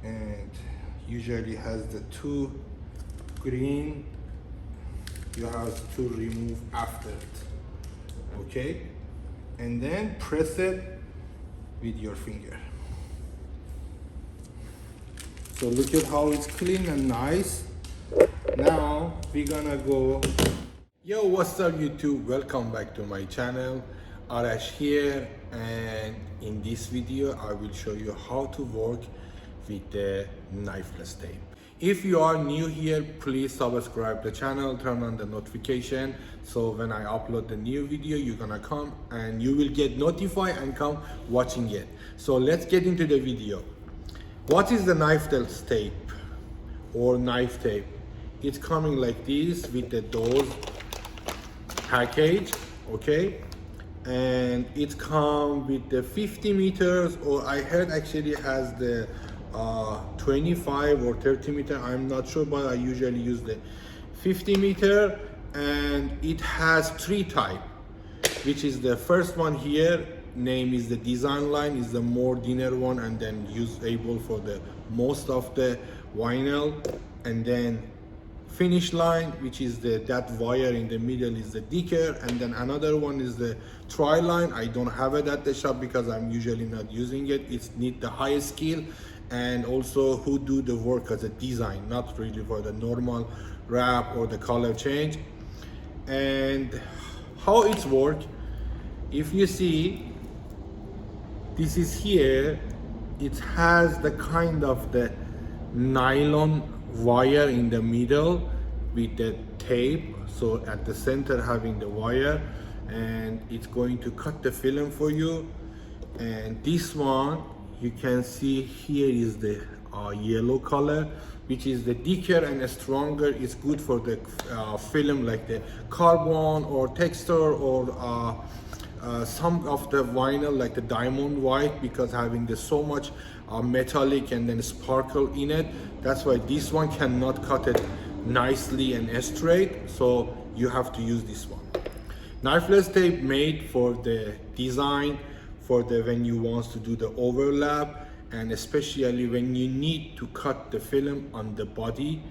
and usually has the two green. You have to remove after it, okay? And then press it with your finger. So look at how it's clean and nice. Now we're gonna go. Yo, what's up YouTube? Welcome back to my channel. Arash here, and in this video I will show you how to work with the knifeless tape. If you are new here, please subscribe the channel, turn on the notification, so when I upload the new video, you're gonna come and you will get notified and come watching it. So let's get into the video. What is the knifeless tape or knife tape? It's coming like this with the dose package, okay? And it comes with the 50 meters, or I heard actually has the 25 or 30 meter, I'm not sure, but I usually use the 50 meter. And it has three types, which is the first one here, name is the design line, is the more thinner one, and then usable for the most of the vinyl. And then finish line, which is that wire in the middle is the thicker, and then another one is the tri line. I don't have it at the shop because I'm usually not using it. It's need the highest skill, and also who do the work as a design, not really for the normal wrap or the color change. And how it's work, if you see, this is here, it has the kind of the nylon wire in the middle with the tape, so at the center having the wire, and it's going to cut the film for you. And this one you can see here is the yellow color, which is the thicker and stronger. It's good for the film like the carbon or texture, or some of the vinyl like the diamond white, because having the so much metallic and then sparkle in it. That's why this one cannot cut it nicely and straight, so you have to use this one. Knifeless tape made for the design, for the when you want to do the overlap, and especially when you need to cut the film on the body.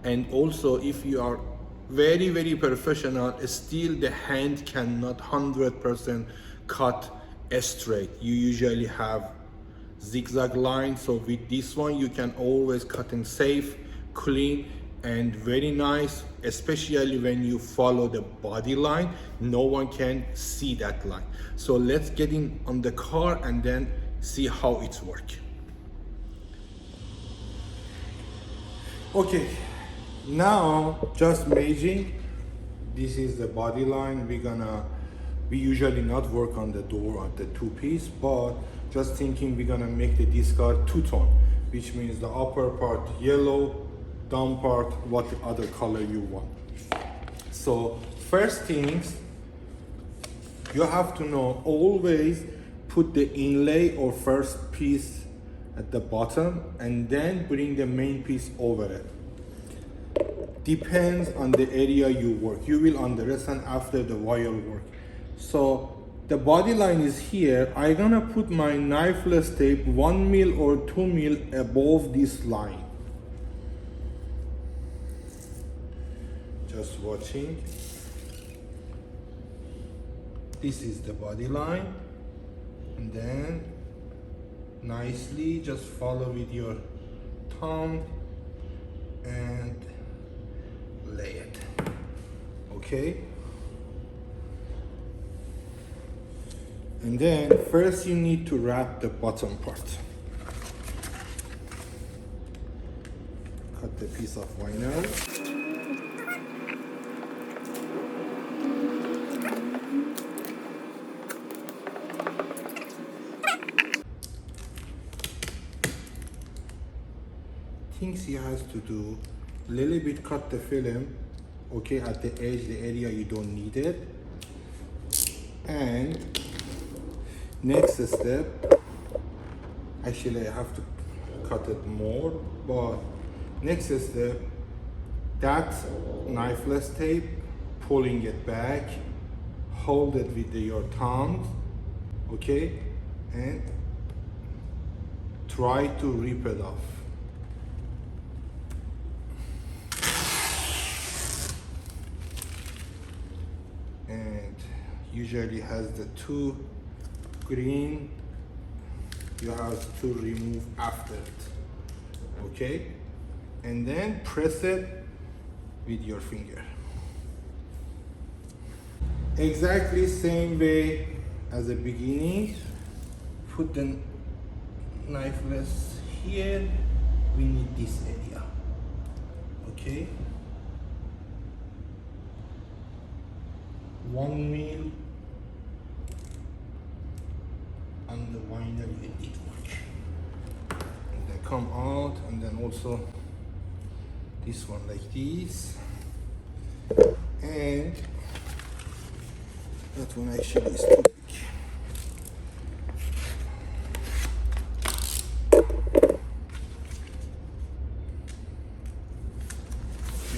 And also if you are very professional, still the hand cannot 100% cut straight. You usually have zigzag line, so with this one you can always cut in safe, clean, and very nice, especially when you follow the body line. No one can see that line. So let's get in on the car and then see how it's working. Okay, now just measuring. This is the body line. We usually not work on the door on the two piece, but just thinking we're gonna make the discard two-tone, which means the upper part yellow, down part what other color you want. So first things, you have to know, always put the inlay or first piece at the bottom and then bring the main piece over it. Depends on the area you work. You will understand after the wire work. So the body line is here. I'm gonna put my knifeless tape 1 mil or 2 mil above this line. Just watching. This is the body line, and then nicely just follow with your thumb and lay it, okay? And then first you need to wrap the bottom part. Cut the piece of vinyl. Things he has to do, little bit cut the film, okay, at the edge, the area you don't need it. And next step, actually I have to cut it more, but next step, that knifeless tape, pulling it back, hold it with your thumb, okay, and try to rip it off. usually has the two green, you have to remove after it, okay? And then press it with your finger. Exactly same way as the beginning. Put the knifeless here. We need this area, okay? 1 mil on the vinyl, it did work. And then come out, and then also this one like this, and that one actually is too big.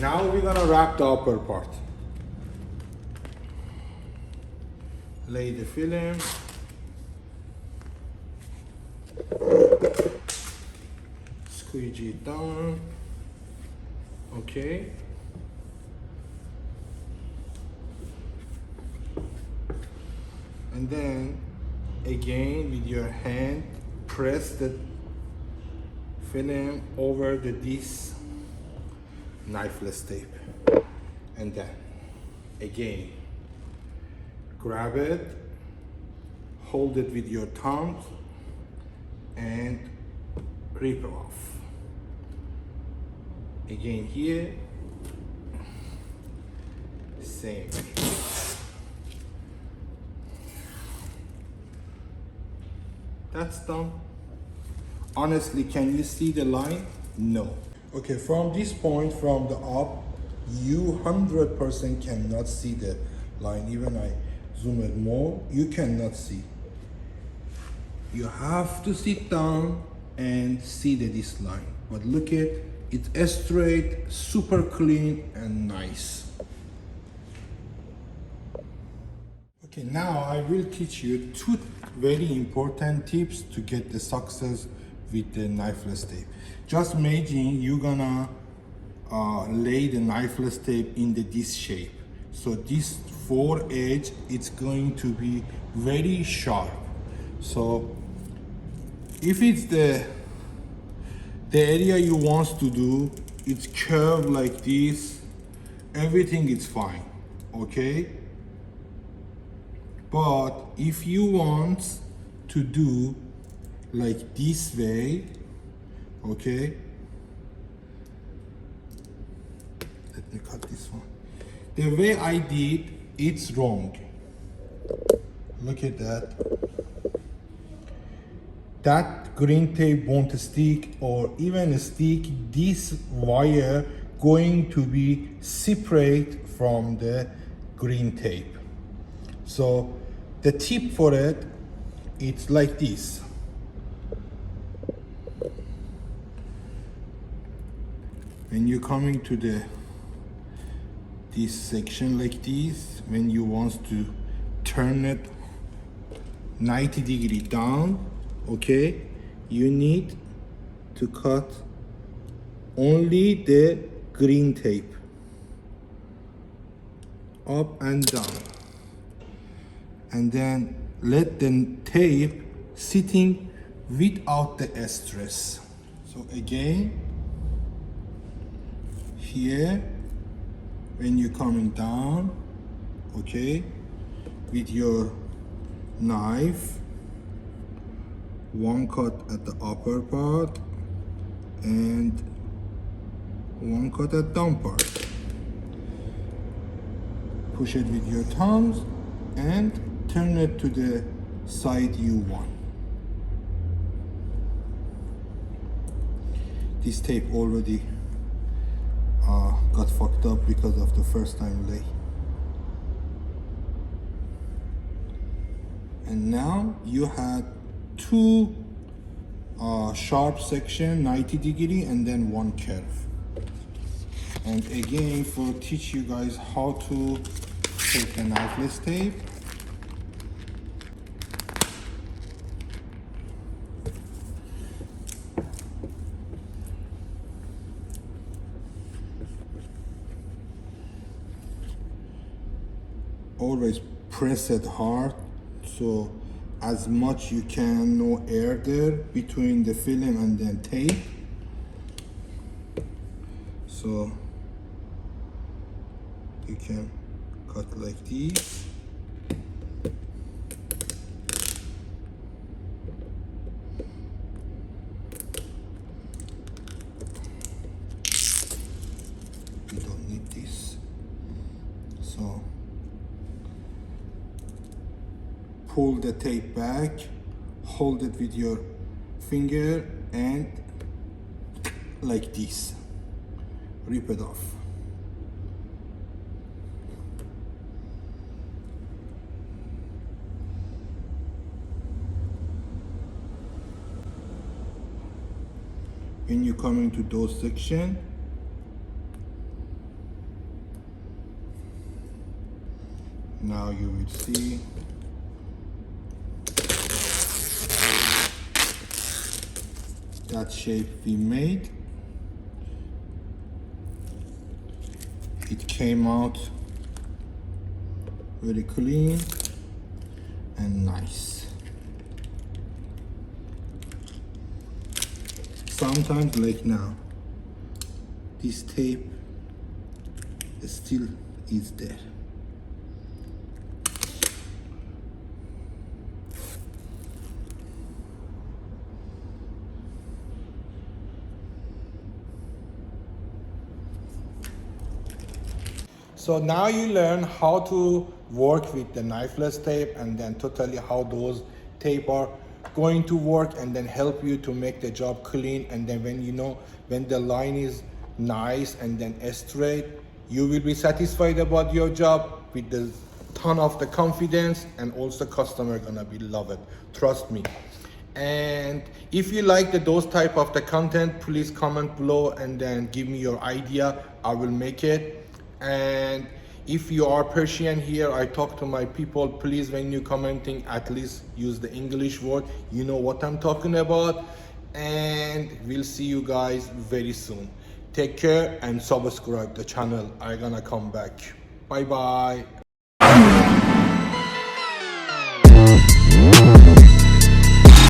Now we're gonna wrap the upper part. Lay the film. Squeegee it down. Okay. And then again with your hand press the film over this knifeless tape, and then again grab it, hold it with your thumb and rip it off. Again here, same way. That's done. Honestly, can you see the line? No. Okay, from this point, from the up, you 100% cannot see the line. Even I zoom it more, you cannot see. You have to sit down and see this line. But look at it's straight, super clean and nice. Okay, now I will teach you two very important tips to get the success with the knifeless tape. Just imagine you're gonna lay the knifeless tape in this shape. So this four edge, it's going to be very sharp. So if it's the area you want to do, it's curved like this, everything is fine, okay? But if you want to do like this way, okay? Let me cut this one. The way I did, it's wrong. Look at that. That green tape won't stick, or even stick. This wire going to be separate from the green tape. So the tip for it, it's like this. When you're coming to this section like this, when you want to turn it 90 degree down, okay, you need to cut only the green tape up and down, and then let the tape sitting without the stress. So again, here when you're coming down, okay, with your knife, one cut at the upper part and one cut at down part. Push it with your thumbs and turn it to the side you want. This tape already got fucked up because of the first time lay. And now you had two sharp section, 90 degree, and then one curve. And again, for teach you guys how to take the knifeless tape. Always press it hard, so as much you can, no air there between the film and then tape. So you can cut like this. You don't need this. So pull the tape back, hold it with your finger and like this, rip it off. When you come into those section, now you will see that shape we made. It came out very clean and nice. Sometimes, like now, this tape still is there. So now you learn how to work with the knifeless tape, and then totally how those tape are going to work and then help you to make the job clean. And then when you know when the line is nice and then straight, you will be satisfied about your job with the ton of the confidence, and also customer gonna be love it, trust me. And if you like those type of the content, please comment below and then give me your idea. I will make it. And if you are Persian here, I talk to my people, please when you commenting, at least use the English word, you know what I'm talking about. And we'll see you guys very soon. Take care and subscribe the channel. I'm gonna come back. Bye bye.